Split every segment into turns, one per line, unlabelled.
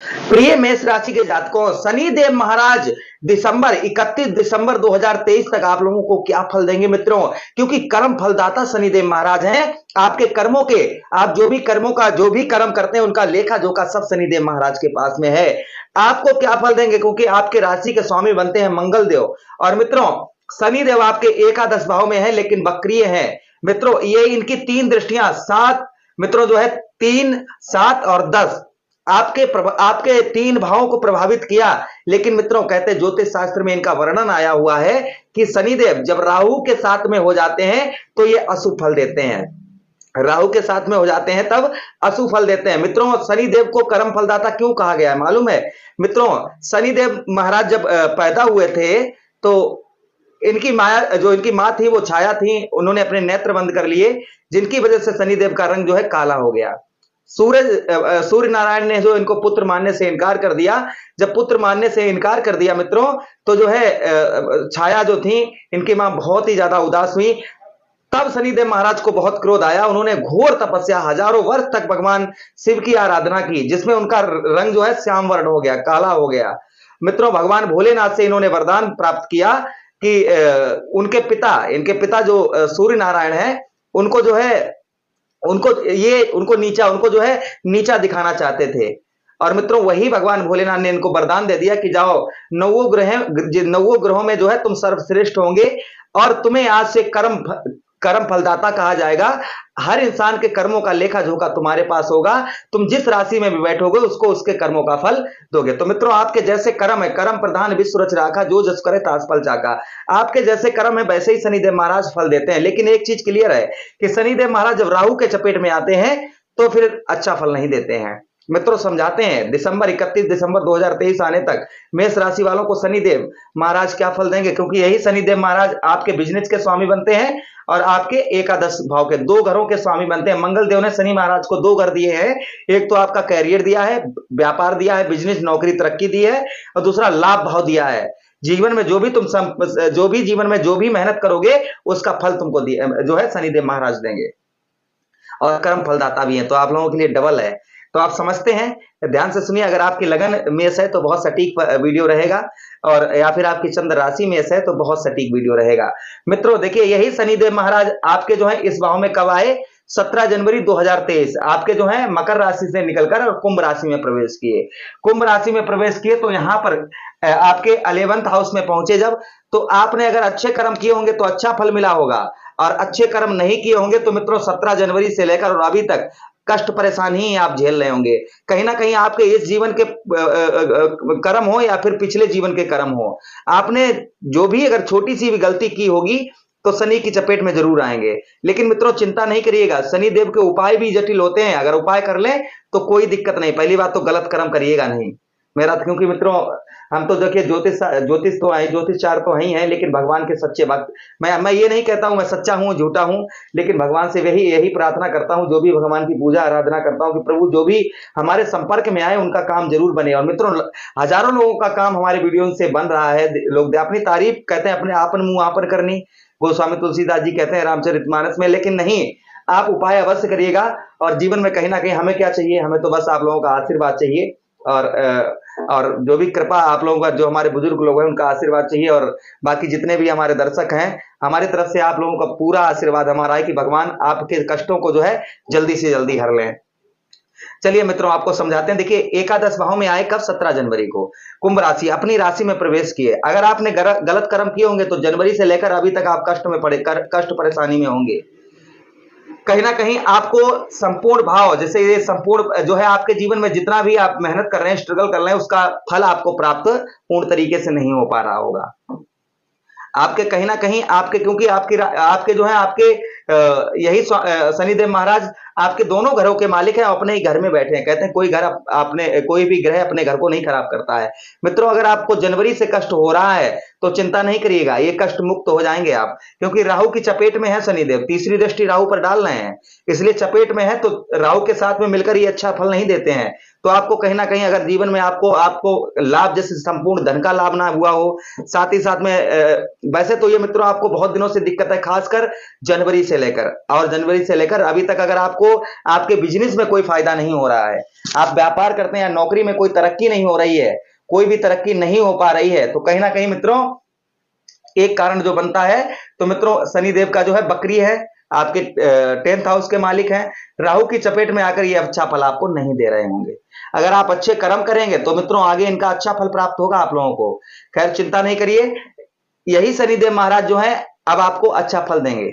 प्रिय मेष राशि के जातकों, शनिदेव महाराज 31 दिसंबर 2023 तक आप लोगों को क्या फल देंगे मित्रों? क्योंकि कर्म फलदाता शनिदेव महाराज हैं। आपके कर्मों के, आप जो भी कर्म करते हैं उनका लेखा जोखा सब शनिदेव महाराज के पास में है। आपको क्या फल देंगे? क्योंकि आपके राशि के स्वामी बनते हैं मंगल देव। और मित्रों, शनिदेव आपके एकादश भाव में है लेकिन वक्रीय है मित्रों। ये इनकी तीन दृष्टियां, सात मित्रों जो है, 3, 7 और 10 आपके तीन भावों को प्रभावित किया। लेकिन मित्रों, कहते ज्योतिष शास्त्र में इनका वर्णन आया हुआ है कि शनिदेव जब राहु के साथ में हो जाते हैं तो ये अशुभ फल देते हैं। राहु के साथ में हो जाते हैं तब अशुभ फल देते हैं मित्रों। शनिदेव को कर्म फलदाता क्यों कहा गया है मालूम है मित्रों? शनिदेव महाराज जब पैदा हुए थे तो इनकी माया, जो इनकी मां थी वो छाया थी, उन्होंने अपने नेत्र बंद कर लिए, जिनकी वजह से शनिदेव का रंग जो है काला हो गया। सूर्य नारायण ने जो इनको पुत्र मानने से इनकार कर दिया। जब पुत्र मानने से इनकार कर दिया मित्रों, तो जो है छाया जो थी इनकी मां बहुत ही ज्यादा उदास हुई। तब शनिदेव महाराज को बहुत क्रोध आया। उन्होंने घोर तपस्या, हजारों वर्ष तक भगवान शिव की आराधना की, जिसमें उनका रंग जो है श्याम वर्ण हो गया, काला हो गया मित्रों। भगवान भोलेनाथ से इन्होंने वरदान प्राप्त किया कि इनके पिता जो सूर्य नारायण है, उनको जो है उनको जो है नीचा दिखाना चाहते थे। और मित्रों, वही भगवान भोलेनाथ ने इनको वरदान दे दिया कि जाओ, नवों ग्रहों में जो है तुम सर्वश्रेष्ठ होंगे और तुम्हें आज से कर्म फलदाता कहा जाएगा। हर इंसान के कर्मों का लेखा जोखा तुम्हारे पास होगा। तुम जिस राशि में भी बैठोगे उसको उसके कर्मों का फल दोगे। तो मित्रों, आपके जैसे कर्म है, कर्म प्रधान विश्व रच राखा, जो जस करे तास फल चाका। आपके जैसे कर्म है वैसे ही शनिदेव महाराज फल देते हैं। लेकिन एक चीज क्लियर है कि शनिदेव महाराज जब राहु के चपेट में आते हैं तो फिर अच्छा फल नहीं देते हैं मित्रों। समझाते हैं 31 दिसंबर 2023 आने तक मेष राशि वालों को शनिदेव महाराज क्या फल देंगे, क्योंकि यही शनिदेव महाराज आपके बिजनेस के स्वामी बनते हैं और आपके एकादश भाव के 2 घरों के स्वामी बनते हैं। मंगल देव ने शनि महाराज को 2 घर दिए हैं। एक तो आपका कैरियर दिया है, व्यापार दिया है, बिजनेस नौकरी तरक्की दी है, और दूसरा लाभ भाव दिया है। जीवन में जो भी मेहनत करोगे उसका फल तुमको जो है शनिदेव महाराज देंगे। और कर्म फलदाता भी हैं, तो आप लोगों के लिए डबल है। तो आप समझते हैं, ध्यान से सुनिए। अगर आपकी लगन मेष है तो बहुत सटीक वीडियो रहेगा, और या फिर आपकी चंद्र राशि मेष है तो बहुत सटीक वीडियो रहेगा मित्रों। देखिए, यही शनिदेव महाराज आपके जो है इस भाव में कब आए? 17 जनवरी 2023 आपके जो है मकर राशि से निकलकर और कुंभ राशि में प्रवेश किए। कुंभ राशि में प्रवेश किए तो यहां पर आपके 11th हाउस में पहुंचे जब, तो आपने अगर अच्छे कर्म किए होंगे तो अच्छा फल मिला होगा, और अच्छे कर्म नहीं किए होंगे तो मित्रों 17 जनवरी से लेकर और अभी तक कष्ट परेशानी आप झेल रहे होंगे। कहीं ना कहीं आपके इस जीवन के कर्म हो या फिर पिछले जीवन के कर्म हो, आपने जो भी अगर छोटी सी भी गलती की होगी तो शनि की चपेट में जरूर आएंगे। लेकिन मित्रों, चिंता नहीं करिएगा, शनि देव के उपाय भी जटिल होते हैं। अगर उपाय कर लें तो कोई दिक्कत नहीं। पहली बात तो गलत कर्म करिएगा नहीं मेरा, क्योंकि मित्रों हम तो देखिए ज्योतिषचार तो ही है, लेकिन भगवान के सच्चे भक्त। मैं ये नहीं कहता हूं मैं सच्चा हूं झूठा हूं, लेकिन भगवान से यही प्रार्थना करता हूं, जो भी भगवान की पूजा आराधना करता हूं कि प्रभु जो भी हमारे संपर्क में आए उनका काम जरूर बने। और मित्रों, हजारों लोगों का काम हमारे वीडियो से बन रहा है। लोग अपनी तारीफ कहते हैं, अपने आपन मुंह आपन करनी, गोस्वामी तुलसीदास जी कहते हैं रामचरितमानस में। लेकिन नहीं, आप उपाय अवश्य करिएगा। और जीवन में कहीं ना कहीं हमें क्या चाहिए? हमें तो बस आप लोगों का आशीर्वाद चाहिए, और जो भी कृपा आप लोगों का, जो हमारे बुजुर्ग लोग हैं उनका आशीर्वाद चाहिए। और बाकी जितने भी हमारे दर्शक हैं, हमारी तरफ से आप लोगों का पूरा आशीर्वाद हमारा है कि भगवान आपके कष्टों को जो है जल्दी से जल्दी हर लें। चलिए मित्रों, आपको समझाते हैं। देखिए, एकादश भाव में आए कब? 17 जनवरी को। कुंभ राशि, अपनी राशि में प्रवेश किए। अगर आपने गलत कर्म किए होंगे तो जनवरी से लेकर अभी तक आप कष्ट परेशानी में होंगे। कहीं ना कहीं आपको संपूर्ण भाव, जैसे ये संपूर्ण जो है आपके जीवन में जितना भी आप मेहनत कर रहे हैं, स्ट्रगल कर रहे हैं, उसका फल आपको प्राप्त पूर्ण तरीके से नहीं हो पा रहा होगा। आपके कहीं ना कहीं क्योंकि आपके जो है आपके यही शनिदेव महाराज आपके दोनों घरों के मालिक हैं, अपने ही घर में बैठे हैं। कहते हैं कोई भी ग्रह अपने घर को नहीं खराब करता है। मित्रों, अगर आपको जनवरी से कष्ट हो रहा है तो चिंता नहीं करिएगा, ये कष्ट मुक्त हो जाएंगे आप, क्योंकि राहु की चपेट में है शनिदेव। तीसरी दृष्टि राहु पर डाल रहे हैं, इसलिए चपेट में है, तो राहु के साथ में मिलकर ये अच्छा फल नहीं देते हैं। तो आपको कहीं ना कहीं अगर जीवन में आपको लाभ, जैसे संपूर्ण धन का लाभ ना हुआ हो, साथ ही साथ में वैसे तो ये मित्रों आपको बहुत दिनों से दिक्कत है, खासकर जनवरी से से लेकर और जनवरी से लेकर अभी तक अगर आपको आपके बिजनेस में कोई फायदा नहीं हो रहा है, आप व्यापार करते हैं या नौकरी में कोई तरक्की नहीं हो रही है, कोई भी तरक्की नहीं हो पा रही है, तो कहीं ना कहीं मित्रों एक कारण जो बनता है, तो मित्रों शनिदेव का जो है बकरी है, आपके 10th हाउस के मालिक हैं, राहु की चपेट में आकर ये अच्छा फल आपको नहीं दे रहे होंगे। अगर आप अच्छे कर्म करेंगे तो मित्रों आगे इनका अच्छा फल प्राप्त होगा आप लोगों को। खैर चिंता नहीं करिए, यही शनिदेव महाराज जो है अब आपको अच्छा फल देंगे।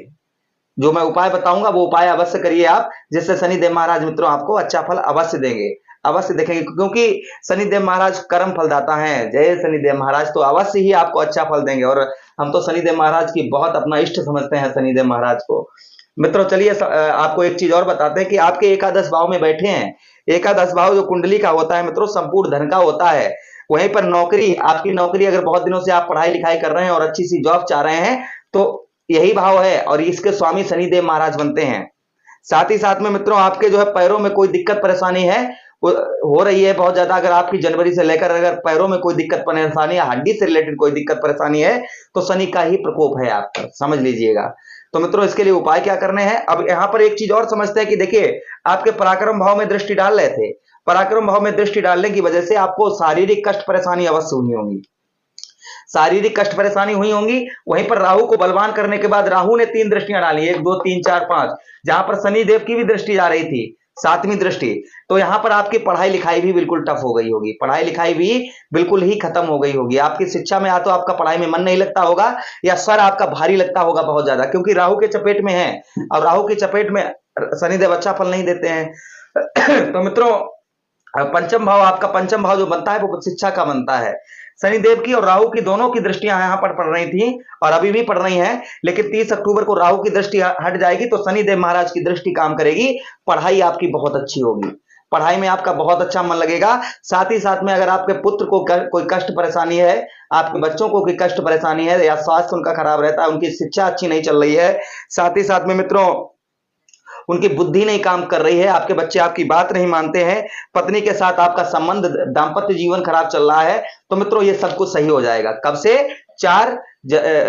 जो मैं उपाय बताऊंगा वो उपाय अवश्य करिए आप, जिससे शनिदेव महाराज मित्रों आपको अच्छा फल अवश्य देंगे, अवश्य देखेंगे, क्योंकि शनिदेव महाराज कर्म फलदाता हैं। जय शनिदेव महाराज, तो अवश्य ही आपको अच्छा फल देंगे। और हम तो शनिदेव महाराज की बहुत अपना इष्ट समझते हैं शनिदेव महाराज को। मित्रों चलिए आपको एक चीज और बताते हैं कि आपके एकादश भाव में बैठे हैं। एकादश भाव जो कुंडली का होता है मित्रों, संपूर्ण धन का होता है। वहीं पर नौकरी, आपकी नौकरी अगर बहुत दिनों से आप पढ़ाई लिखाई कर रहे हैं और अच्छी सी जॉब चाह रहे हैं, तो यही भाव है और इसके स्वामी शनिदेव महाराज बनते हैं। साथ ही साथ में मित्रों आपके जो है पैरों में कोई दिक्कत परेशानी है हो रही है बहुत ज्यादा, अगर आपकी जनवरी से लेकर अगर पैरों में कोई दिक्कत परेशानी या हड्डी से रिलेटेड कोई दिक्कत परेशानी है, तो शनि का ही प्रकोप है आप पर, समझ लीजिएगा। तो मित्रों इसके लिए उपाय क्या करने हैं, अब यहां पर एक चीज और समझते हैं कि देखिए आपके पराक्रम भाव में दृष्टि डाल रहे थे, पराक्रम भाव में दृष्टि डालने की वजह से आपको शारीरिक कष्ट परेशानी अवश्य हुई होंगी, शारीरिक कष्ट परेशानी हुई होंगी। वहीं पर राहु को बलवान करने के बाद राहु ने 3 दृष्टियां डाली, 1 2 3 4 5, जहां पर शनि देव की भी दृष्टि जा रही थी, 7वीं दृष्टि। तो यहां पर आपकी पढ़ाई लिखाई भी बिल्कुल टफ हो गई होगी, पढ़ाई लिखाई भी बिल्कुल ही खत्म हो गई होगी। आपकी शिक्षा में या तो आपका पढ़ाई में मन नहीं लगता होगा या सर आपका भारी लगता होगा बहुत ज्यादा, क्योंकि राहु के चपेट में है और राहु की चपेट में शनिदेव अच्छा फल नहीं देते हैं। तो मित्रों पंचम भाव, आपका पंचम भाव जो बनता है वो शिक्षा का बनता है। शनिदेव की और राहु की दोनों की दृष्टियां यहां पर पड़ रही थी और अभी भी पड़ रही हैं, लेकिन 30 अक्टूबर को राहु की दृष्टि हट जाएगी तो शनिदेव महाराज की दृष्टि काम करेगी। पढ़ाई आपकी बहुत अच्छी होगी, पढ़ाई में आपका बहुत अच्छा मन लगेगा। साथ ही साथ में अगर आपके पुत्र को कोई कष्ट परेशानी है, आपके बच्चों को कोई कष्ट परेशानी है या स्वास्थ्य उनका खराब रहता है, उनकी शिक्षा अच्छी नहीं चल रही है, साथ ही साथ में मित्रों उनकी बुद्धि नहीं काम कर रही है, आपके बच्चे आपकी बात नहीं मानते हैं, पत्नी के साथ आपका संबंध दांपत्य जीवन खराब चल रहा है, तो मित्रों ये सब कुछ सही हो जाएगा। कब से? 4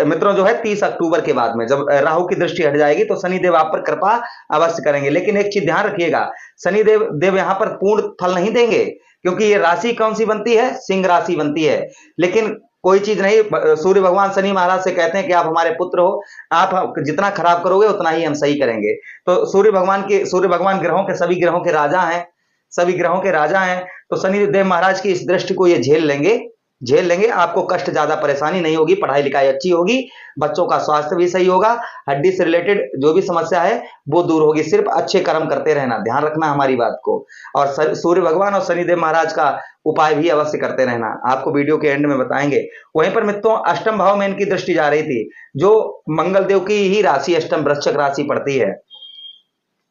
मित्रों जो है 30 अक्टूबर के बाद में, जब राहु की दृष्टि हट जाएगी तो शनिदेव आप पर कृपा अवश्य करेंगे। लेकिन एक चीज ध्यान रखिएगा, शनिदेव देव यहां पर पूर्ण फल नहीं देंगे, क्योंकि ये राशि कौन सी बनती है? सिंह राशि बनती है। लेकिन कोई चीज नहीं, सूर्य भगवान शनि महाराज से कहते हैं कि आप हमारे पुत्र हो, आप जितना खराब करोगे उतना ही हम सही करेंगे। तो सूर्य भगवान ग्रहों के, सभी ग्रहों के राजा हैं, सभी ग्रहों के राजा हैं। तो शनि देव महाराज की इस दृष्टि को ये झेल लेंगे, झेल लेंगे। आपको कष्ट ज्यादा परेशानी नहीं होगी, पढ़ाई लिखाई अच्छी होगी, बच्चों का स्वास्थ्य भी सही होगा, हड्डी से रिलेटेड जो भी समस्या है वो दूर होगी। सिर्फ अच्छे कर्म करते रहना, ध्यान रखना हमारी बात को। और सूर्य भगवान और शनिदेव महाराज का उपाय भी अवश्य करते रहना, आपको वीडियो के एंड में बताएंगे। वहीं पर मित्रों अष्टम भाव में इनकी दृष्टि जा रही थी, जो मंगल देव की ही राशि अष्टम वृश्चिक राशि पड़ती है।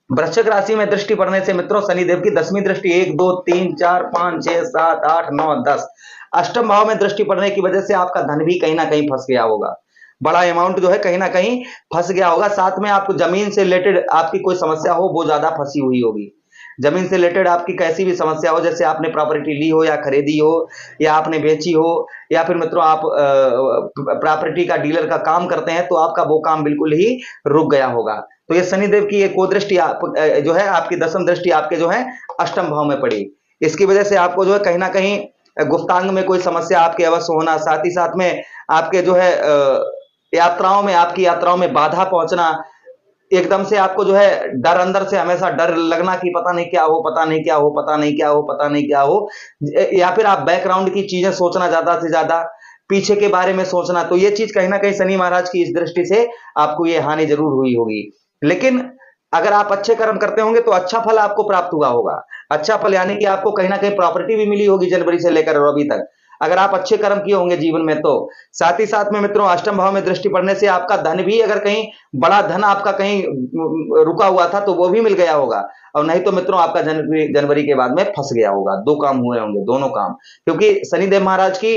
वृश्चिक राशि में दृष्टि पड़ने से मित्रों शनिदेव की 10वीं दृष्टि, 1 2 3 4 5 6 7 8 9 10, अष्टम भाव में दृष्टि पड़ने की वजह से आपका धन भी कहीं ना कहीं फंस गया होगा, बड़ा अमाउंट जो है कहीं ना कहीं फंस गया होगा। साथ में आपको जमीन से रिलेटेड आपकी कोई समस्या हो, वो ज्यादा फंसी हुई होगी। जमीन से रिलेटेड आपकी कैसी भी समस्या हो, जैसे आपने प्रॉपर्टी ली हो या खरीदी हो या आपने बेची हो, या फिर मित्रों आप प्रॉपर्टी का डीलर का काम करते हैं, तो आपका वो काम बिल्कुल ही रुक गया होगा। तो ये शनिदेव की एक दृष्टि जो है आपकी 10वीं दृष्टि आपके जो है अष्टम भाव में पड़ी, इसकी वजह से आपको जो है कहीं ना कहीं गुप्तांग में कोई समस्या आपके अवश्य होना, साथ ही साथ में आपके जो है यात्राओं में, आपकी यात्राओं में बाधा पहुंचना, एकदम से आपको जो है डर, अंदर से हमेशा डर लगना कि पता नहीं क्या हो, पता नहीं क्या हो, पता नहीं क्या हो, पता नहीं क्या हो, या फिर आप बैकग्राउंड की चीजें सोचना, ज्यादा से ज्यादा पीछे के बारे में सोचना। तो ये चीज कहीं ना कहीं शनि महाराज की इस दृष्टि से आपको ये हानि जरूर हुई होगी। लेकिन अगर आप अच्छे कर्म करते होंगे तो अच्छा फल आपको प्राप्त हुआ होगा। अच्छा फल यानी कि आपको कहीं ना कहीं प्रॉपर्टी भी मिली होगी जनवरी से लेकर और अभी तक, अगर आप अच्छे कर्म किए होंगे जीवन में तो। साथ ही साथ में मित्रों अष्टम भाव में दृष्टि पड़ने से आपका धन भी, अगर कहीं बड़ा धन आपका कहीं रुका हुआ था तो वो भी मिल गया होगा, और नहीं तो मित्रों आपका जनवरी के बाद में फंस गया होगा। 2 काम हुए होंगे, दोनों काम, क्योंकि शनिदेव महाराज की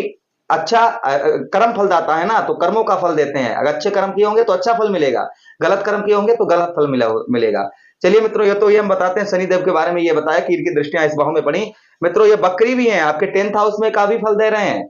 अच्छा कर्म फलदाता है ना, तो कर्मों का फल देते हैं। अगर अच्छे कर्म किए होंगे तो अच्छा फल मिलेगा, गलत कर्म किए होंगे तो गलत फल मिलेगा। चलिए मित्रों, ये हम बताते हैं शनिदेव के बारे में, ये बताया कि इनकी दृष्टियां इस भाव में पड़ी। मित्रों ये बकरी भी हैं, आपके 10th हाउस में काफी फल दे रहे हैं।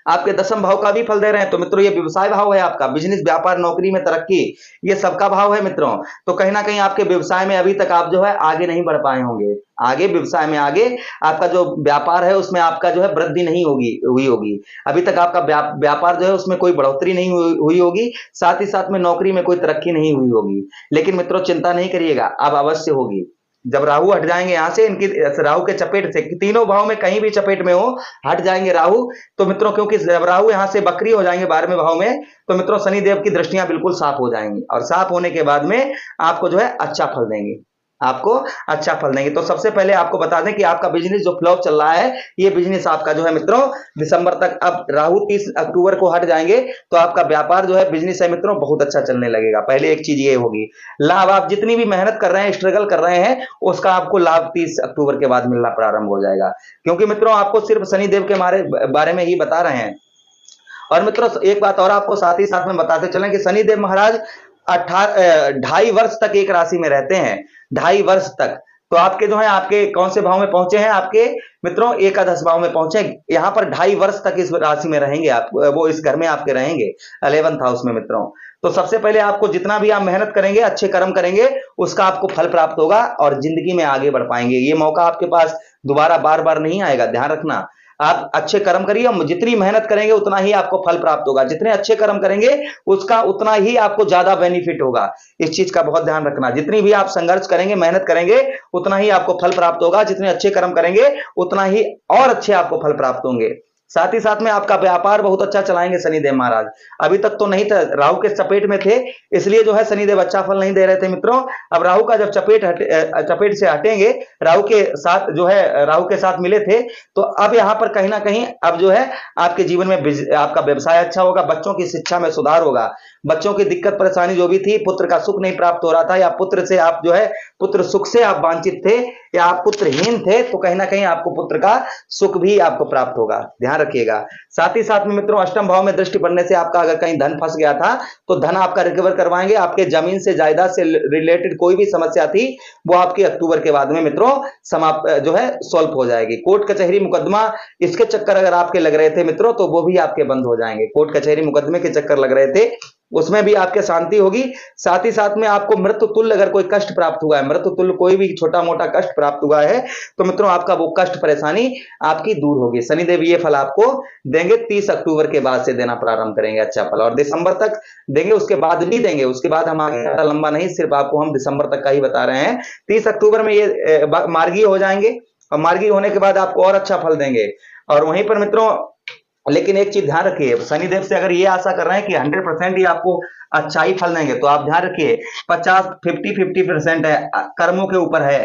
आपके दसम भाव का भी फल दे रहे हैं। तो मित्रों ये व्यवसाय भाव है आपका, बिजनेस, व्यापार, नौकरी में तरक्की, ये सबका भाव है मित्रों। तो कहीं ना कहीं आपके व्यवसाय में अभी तक आप जो है आगे नहीं बढ़ पाए होंगे, आगे व्यवसाय में आगे आपका जो व्यापार है उसमें आपका जो है वृद्धि नहीं हुई होगी। अभी तक आपका व्यापार जो है उसमें कोई बढ़ोतरी नहीं हुई होगी, साथ ही साथ में नौकरी में कोई तरक्की नहीं हुई होगी। लेकिन मित्रों चिंता नहीं करिएगा, अब अवश्य होगी। जब राहु हट जाएंगे यहां से, इनकी राहु के चपेट से, तीनों भाव में कहीं भी चपेट में हो, हट जाएंगे राहु, तो मित्रों क्योंकि जब राहु यहां से बकरी हो जाएंगे 12वें भाव में, तो मित्रों शनिदेव की दृष्टियां बिल्कुल साफ हो जाएंगी, और साफ होने के बाद में आपको जो है अच्छा फल देंगे, आपको अच्छा फल देंगे। तो सबसे पहले आपको बता दें कि आपका बिजनेस जो फ्लॉप चल रहा है, ये बिजनेस आपका जो है मित्रों दिसंबर तक, अब राहु 30 अक्टूबर को हट जाएंगे तो आपका व्यापार जो है, बिजनेस है मित्रों, बहुत अच्छा चलने लगेगा। पहले एक चीज ये होगी, लाभ, आप जितनी भी मेहनत कर रहे हैं, स्ट्रगल कर रहे हैं, उसका आपको लाभ 30 अक्टूबर के बाद मिलना प्रारंभ हो जाएगा। क्योंकि मित्रों आपको सिर्फ शनिदेव के बारे में ही बता रहे हैं। और मित्रों एक बात और आपको साथ ही साथ में बताते चलें कि शनिदेव महाराज 2.5 वर्ष तक एक राशि में रहते हैं, 2.5 वर्ष तक। तो आपके जो है, आपके कौन से भाव में पहुंचे हैं, आपके मित्रों एकादश भाव में पहुंचे। यहां पर 2.5 वर्ष तक इस राशि में रहेंगे आप, वो इस घर में आपके रहेंगे 11th हाउस में मित्रों। तो सबसे पहले आपको जितना भी आप मेहनत करेंगे, अच्छे कर्म करेंगे, उसका आपको फल प्राप्त होगा और जिंदगी में आगे बढ़ पाएंगे। ये मौका आपके पास दोबारा बार बार नहीं आएगा, ध्यान रखना। आप अच्छे कर्म करिए, जितनी मेहनत करेंगे उतना ही आपको फल प्राप्त होगा, जितने अच्छे कर्म करेंगे उसका उतना ही आपको ज्यादा बेनिफिट होगा। इस चीज का बहुत ध्यान रखना, जितनी भी आप संघर्ष करेंगे, मेहनत करेंगे, उतना ही आपको फल प्राप्त होगा, जितने अच्छे कर्म करेंगे उतना ही और अच्छे आपको फल प्राप्त होंगे। साथ ही साथ में आपका व्यापार बहुत अच्छा चलाएंगे शनिदेव महाराज। अभी तक तो नहीं था, राहु के चपेट में थे, इसलिए जो है शनिदेव अच्छा फल नहीं दे रहे थे मित्रों। अब राहु का जब चपेट से हटेंगे, राहु के साथ जो है, राहु के साथ मिले थे, तो अब यहां पर कहीं ना कहीं अब जो है आपके जीवन में आपका व्यवसाय अच्छा होगा, बच्चों की शिक्षा में सुधार होगा, बच्चों की दिक्कत परेशानी जो भी थी, पुत्र का सुख नहीं प्राप्त हो रहा था, या पुत्र से आप जो है, पुत्र सुख से आप वांछित थे, या आप पुत्रहीन थे, तो कहीं ना कहीं आपको पुत्र का सुख भी आपको प्राप्त होगा, ध्यान रखिएगा। साथ ही साथ में मित्रों अष्टम भाव में दृष्टि पड़ने से आपका अगर कहीं धन फंस गया था, तो धन आपका रिकवर करवाएंगे। आपके जमीन से, जायदाद से रिलेटेड कोई भी समस्या थी, वो आपकी अक्टूबर के बाद में मित्रों समाप्त जो है सॉल्व हो जाएगी। कोर्ट कचहरी मुकदमा, इसके चक्कर अगर आपके लग रहे थे मित्रों, तो वो भी आपके बंद हो जाएंगे। कोर्ट कचहरी मुकदमे के चक्कर लग रहे थे, उसमें भी आपके शांति होगी। साथ ही साथ में आपको मृत्यु तुल्य अगर कोई कष्ट प्राप्त हुआ है, मृत्यु तुल्य कोई भी छोटा मोटा कष्ट प्राप्त हुआ है, तो मित्रों आपका वो कष्ट परेशानी आपकी दूर होगी। शनिदेव ये फल आपको देंगे, 30 अक्टूबर के बाद से देना प्रारंभ करेंगे अच्छा फल, और दिसंबर तक देंगे, उसके बाद भी देंगे। उसके बाद हम आगे लंबा नहीं, सिर्फ आपको हम दिसंबर तक का ही बता रहे हैं। 30 अक्टूबर में ये मार्गीय हो जाएंगे, और मार्गीय होने के बाद आपको और अच्छा फल देंगे। और वहीं पर मित्रों लेकिन एक चीज ध्यान रखिए, शनिदेव से अगर ये आशा कर रहे हैं कि 100% ही आपको अच्छा ही फल देंगे, तो आप ध्यान रखिए 50-50% है, कर्मों के ऊपर है।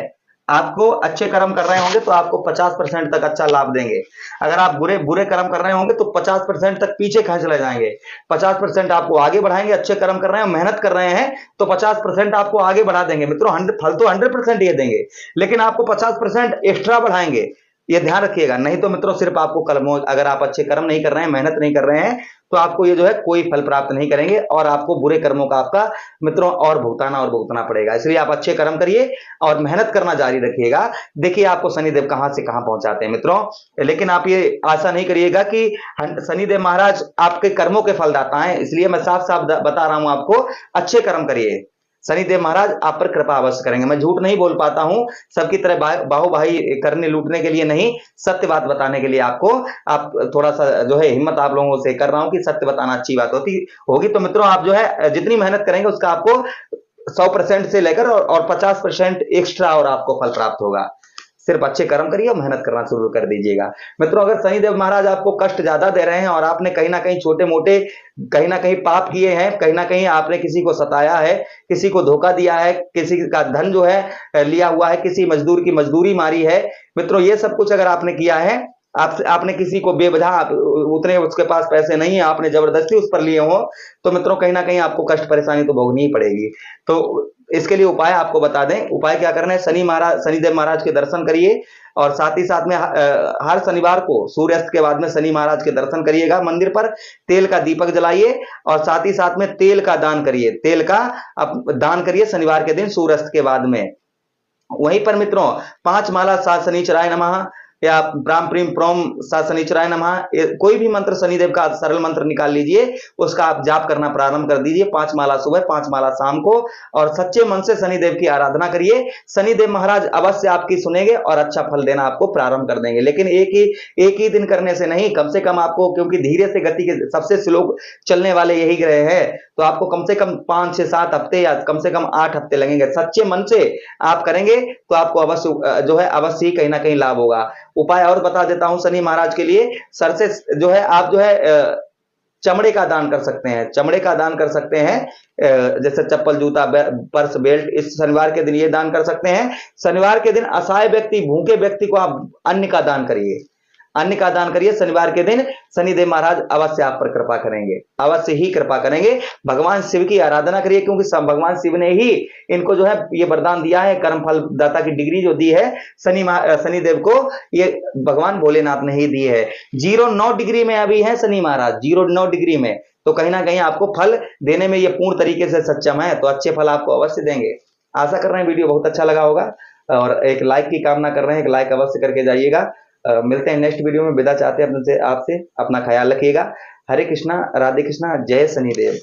आपको अच्छे कर्म कर रहे होंगे तो आपको 50% तक अच्छा लाभ देंगे। अगर आप बुरे बुरे कर्म कर रहे होंगे तो 50% तक पीछे खींच ले जाएंगे। 50% आपको आगे बढ़ाएंगे। अच्छे कर्म कर रहे हैं, मेहनत कर रहे हैं, तो 50% आपको आगे बढ़ा देंगे मित्रों। फल तो 100% ये देंगे, लेकिन आपको 50% एक्स्ट्रा बढ़ाएंगे, ये ध्यान रखिएगा। नहीं तो मित्रों सिर्फ आपको कर्मों, अगर आप अच्छे कर्म नहीं कर रहे हैं, मेहनत नहीं कर रहे हैं, तो आपको ये जो है कोई फल प्राप्त नहीं करेंगे, और आपको बुरे कर्मों का आपका मित्रों और भुगतना पड़ेगा। इसलिए आप अच्छे कर्म करिए और मेहनत करना जारी रखिएगा। देखिए आपको शनिदेव कहां से कहां पहुंचाते हैं मित्रों। लेकिन आप ये आशा नहीं करिएगा कि शनिदेव महाराज आपके कर्मों के फलदाता हैं, इसलिए मैं साफ साफ बता रहा हूं आपको, अच्छे कर्म करिए, शनिदेव महाराज आप पर कृपा अवश्य करेंगे। मैं झूठ नहीं बोल पाता हूं, सबकी तरह बाहुबाही करने लूटने के लिए नहीं, सत्य बात बताने के लिए आपको, आप थोड़ा सा जो है हिम्मत आप लोगों से कर रहा हूं कि सत्य बताना अच्छी बात होगी। तो मित्रों आप जो है जितनी मेहनत करेंगे उसका आपको 100% से लेकर और 50% एक्स्ट्रा और आपको फल प्राप्त होगा। सिर्फ अच्छे कर्म करिए और मेहनत करना शुरू कर दीजिएगा मित्रों। अगर शनिदेव महाराज आपको कष्ट ज्यादा दे रहे हैं और आपने कहीं ना कहीं छोटे मोटे कहीं ना कहीं पाप किए हैं, कहीं ना कहीं आपने किसी को सताया है, किसी को धोखा दिया है, किसी का धन जो है लिया हुआ है, किसी मजदूर की मजदूरी मारी है मित्रों, ये सब कुछ अगर आपने किया है, आपने किसी को बेवजह, उतने उसके पास पैसे नहीं है, आपने जबरदस्ती उस पर लिए हो, तो मित्रों कहीं ना कहीं आपको कष्ट परेशानी तो भोगनी ही पड़ेगी। तो इसके लिए उपाय आपको बता दें। उपाय क्या करना है, शनिदेव महाराज के दर्शन करिए, और साथ ही साथ में हर शनिवार को सूर्यास्त के बाद में शनि महाराज के दर्शन करिएगा। मंदिर पर तेल का दीपक जलाइए, और साथ ही साथ में तेल का दान करिए, तेल का दान करिए शनिवार के दिन सूर्यास्त के बाद में। वहीं पर मित्रों 5 माला सात शनिचराय नमः, या ब्राह्म प्रीम प्रोम सा शनिचराय नमः, कोई भी मंत्र शनिदेव का सरल मंत्र निकाल लीजिए, उसका आप जाप करना प्रारंभ कर दीजिए 5 माला सुबह 5 माला शाम को, और सच्चे मन से शनिदेव की आराधना करिए। शनिदेव महाराज अवश्य आपकी सुनेंगे और अच्छा फल देना आपको प्रारंभ कर देंगे। लेकिन एक ही दिन करने से नहीं, कम से कम आपको, क्योंकि धीरे से गति के सबसे स्लो चलने वाले यही ग्रह है, तो आपको कम से कम 5 से 7 हफ्ते या कम से कम 8 हफ्ते लगेंगे। सच्चे मन से आप करेंगे तो आपको अवश्य जो है अवश्य ही कहीं ना कहीं लाभ होगा। उपाय और बता देता हूं शनि महाराज के लिए। सर से जो है आप जो है चमड़े का दान कर सकते हैं, चमड़े का दान कर सकते हैं, जैसे चप्पल जूता पर्स बेल्ट, इस शनिवार के दिन ये दान कर सकते हैं। शनिवार के दिन असहाय व्यक्ति भूखे व्यक्ति को आप अन्न का दान करिए, अन्न का दान करिए शनिवार के दिन। शनिदेव महाराज अवश्य आप पर कृपा करेंगे, अवश्य ही कृपा करेंगे। भगवान शिव की आराधना करिए, क्योंकि भगवान शिव ने ही इनको जो है ये वरदान दिया है, कर्म फल दाता की डिग्री जो दी है शनिदेव को, ये भगवान भोलेनाथ ने ही दी है। 09 डिग्री में अभी है शनि महाराज, 09 डिग्री में, तो कहीं ना कहीं आपको फल देने में ये पूर्ण तरीके से सक्षम है, तो अच्छे फल आपको अवश्य देंगे। आशा कर रहे हैं वीडियो बहुत अच्छा लगा होगा, और एक लाइक की कामना कर रहे हैं, एक लाइक अवश्य करके जाइएगा। मिलते हैं नेक्स्ट वीडियो में, विदा चाहते हैं आपसे। अपना ख्याल रखिएगा। हरे कृष्णा, राधे कृष्णा, जय शनिदेव।